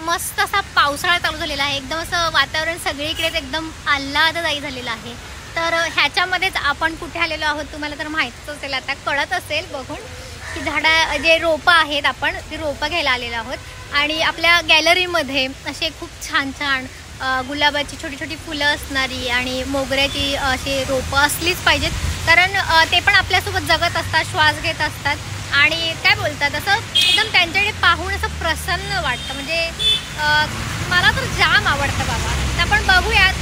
मस्त असा पावसाळा चालू झालेला आहे. एकदम असं वातावरण सगळीकडेच एकदम आल्हाददायी झालेलं आहे. तर ह्याच्यामध्येच आपण कुठे आलेलो आहोत तुम्हाला तर माहितीच असेल, आता कळत असेल बघून की जे रोपं आहेत आपण ती रोपं घ्यायला आलेलो आहोत. आणि आपल्या गॅलरीमध्ये असे खूप छान छान गुलाबाची छोटी छोटी फुलं असणारी आणि मोगऱ्याची अशी रोपं असलीच पाहिजेत, कारण ते पण आपल्यासोबत जगत असतात, श्वास घेत असतात. आणि काय बोलतात असं एकदम त्यांच्याकडे पाहून असं प्रसन्न वाटतं. म्हणजे मला तर जाम आवडतं बाबा. तर आपण बघूयात,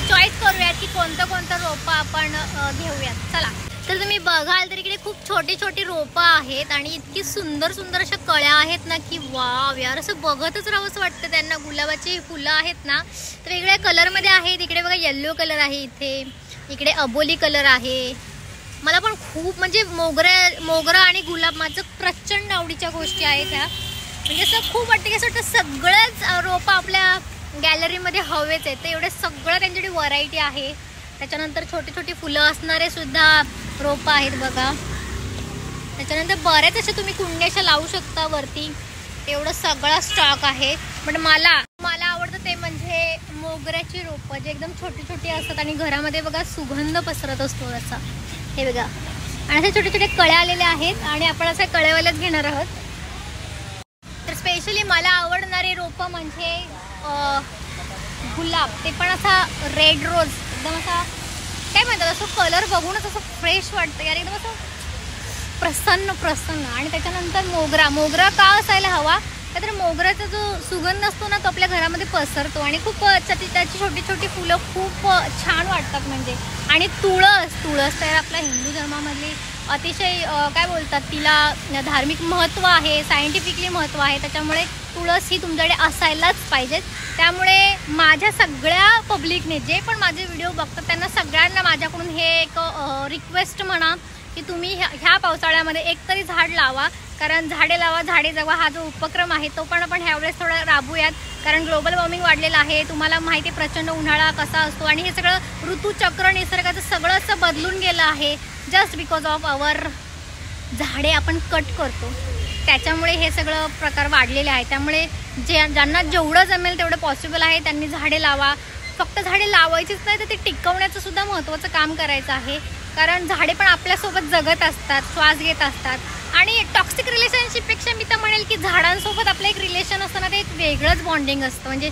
चॉईस करूयात की कोणतं कोणतं रोपं आपण घेऊयात. चला. तर तुम्ही बघाल तर इकडे खूप छोटी छोटी रोपं आहेत आणि इतकी सुंदर सुंदर अशा कळ्या आहेत ना की वाव यार, असं बघतच राहावंसं वाटतं त्यांना. गुलाबाची फुलं आहेत ना तर वेगळ्या कलरमध्ये आहेत. इकडे बघा येल्लो कलर आहे, इकडे अबोली कलर आहे. मला पण खूप म्हणजे मोगरा आणि गुलाब माझं प्रचंड आवडीच्या गोष्टी आहेत ह्या. म्हणजे असं खूप वाटतं की असं वाटतं सगळंच रोपं आपल्या गॅलरीमध्ये हवेच आहेत. तर एवढे सगळं त्यांच्याकडे व्हरायटी आहे. त्याच्यानंतर छोटी छोटी फुलं असणारे सुद्धा रोपं आहेत बघा. त्याच्यानंतर बरेच असे तुम्ही कुंड्याशा लावू शकता वरती. एवढं सगळा स्टॉक आहे. पण मला आवडतं ते म्हणजे मोगऱ्याची रोपं, जे एकदम छोटी छोटी असतात आणि घरामध्ये बघा सुगंध पसरत असतो असा. हे बघा, आणि असे छोटे छोटे कळ्या आलेले आहेत आणि आपण असे कळेवालेच घेणार आहोत. तर स्पेशली मला आवडणारे रोपं म्हणजे गुलाब, ते पण असा रेड रोज, एकदम असा काय म्हणतात असं कलर बघूनच असं फ्रेश वाटतं यार, एकदम असं प्रसन्न. आणि त्याच्यानंतर मोगरा का असायला हवा, तर मोगऱ्याचा जो सुगंध असतो ना तो आपल्या घरामध्ये पसरतो आणि खूप त्याची छोटी छोटी फुलं खूप छान वाटतात म्हणजे. आणि तुळस तर आपल्या हिंदू धर्मामधली अतिशय काय बोलतात तिला धार्मिक महत्त्व आहे, सायंटिफिकली महत्त्व आहे. त्याच्यामुळे तुळस ही तुमच्याकडे असायलाच पाहिजेत. त्यामुळे माझ्या सगळ्या पब्लिकने जे पण माझे व्हिडिओ बघतात त्यांना सगळ्यांना माझ्याकडून हे एक रिक्वेस्ट म्हणा की तुम्ही ह्या पावसाळ्यामध्ये एकतरी झाड लावा. कारण झाडे लावा झाडे जगवा हा जो उपक्रम आहे तो पण आपण ह्यावेळेस थोडा राबूयात. कारण ग्लोबल वॉर्मिंग वाढलेलं आहे. तुम्हाला माहिती आहे प्रचंड उन्हाळा कसा असतो आणि हे सगळं ऋतूचक्र निसर्गाचं सगळं असं बदलून गेलं आहे जस्ट बिकॉज ऑफ आवर झाडे आपण कट करतो. त्याच्यामुळे हे सगळं प्रकार वाढलेले आहे. त्यामुळे ज्यांना जेवढं जमेल तेवढं पॉसिबल आहे त्यांनी झाडे लावा. फक्त झाडे लावायचीच नाही तर ते टिकवण्याचं सुद्धा महत्त्वाचं काम करायचं आहे. कारण झाडे पण आपल्यासोबत जगत असतात, श्वास घेत असतात. आणि टॉक्सिक रिलेशनशिपपेक्षा मी तर म्हणेल की झाडांसोबत आपलं एक रिलेशन असतं ना ते एक वेगळंच बॉन्डिंग असतं. म्हणजे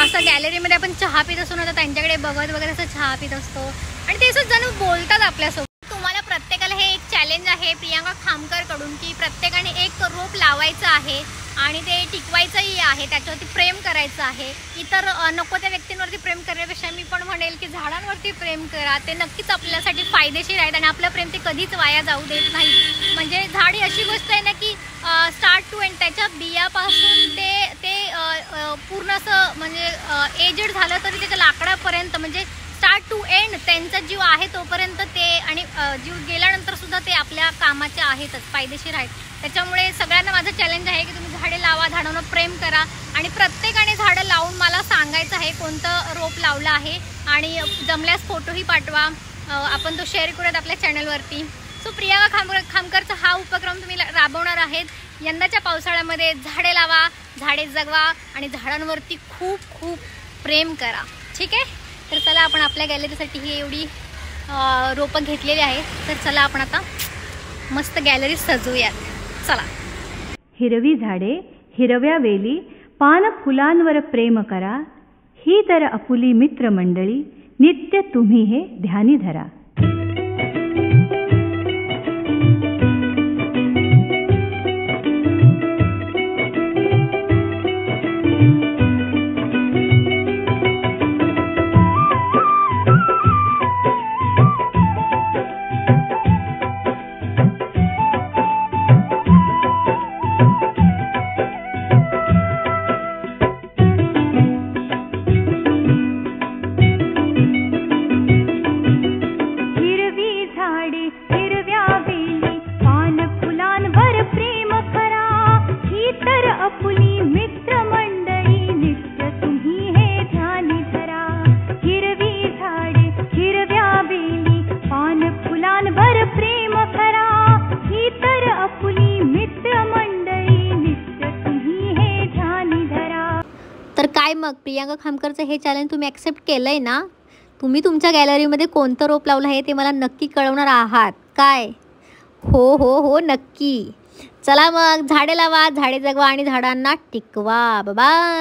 असं गॅलरीमध्ये आपण चहा पित असतो ना तर त्यांच्याकडे बघत असं चहा पित असतो आणि ते असं जणू बोलतात आपल्यासोबत. तुम्हाला प्रत्येकाला हे एक चॅलेंज आहे प्रियांका खामकरकडून की प्रत्येकाने एक रोप लावायचं आहे आणि ते टिकवायचंही आहे, त्याच्यावरती प्रेम करायचं आहे. इतर नको त्या व्यक्तींवरती प्रेम करण्यापेक्षा मी पण म्हणेल की झाडांवरती प्रेम करा. ते नक्कीच आपल्यासाठी फायदेशीर आहेत आणि आपलं प्रेम ते कधीच वाया जाऊ देत नाही. म्हणजे झाड ही अशी गोष्ट आहे ना की स्टार्ट टू एंड त्याच्या बियापासून ते पूर्ण असं म्हणजे एजेड झालं तरी त्याच्या लाकडापर्यंत म्हणजे स्टार्ट टू एंड त्यांचा जीव आहे तोपर्यंत ते, आणि जीव गेल्यानंतर सुद्धा ते आपल्या कामाचे आहेतच, फायदेशीर आहेत. त्याच्यामुळे सगळ्यांना माझं चॅलेंज आहे की तुम्ही झाडे लावा, झाडांवर प्रेम करा आणि प्रत्येकाने झाडं लावून मला सांगायचं आहे कोणतं रोप लावलं आहे आणि जमल्यास फोटोही पाठवा. आपण तो शेअर करूयात आपल्या चॅनलवरती. सो प्रियांका खामकरचा हा उपक्रम तुम्ही राबवणार आहेत. यंदाच्या पावसाळ्यामध्ये झाडे लावा, झाडे जगवा आणि झाडांवरती खूप खूप प्रेम करा. ठीक आहे. तर चला आपण आपल्या गॅलरीसाठी ही एवढी रोपं घेतलेली आहेत. तर चला आपण आता मस्त गॅलरी सजवूयात. चला. हिरवी झाडे, हिरव्या वेली, पान फुलांवर प्रेम करा. ही तर आपुली मित्रमंडळी, नित्य तुम्ही हे ध्यानी धरा. काय मग प्रियांका खामकरचं हे चॅलेंज तुम्ही ॲक्सेप्ट केलं आहे ना? तुम्ही तुमच्या गॅलरीमध्ये कोणतं रोप लावलं आहे ते मला नक्की कळवणार आहात काय? हो हो हो नक्की. चला मग झाडे लावा, झाडे जगवा आणि झाडांना टिकवा. बाय.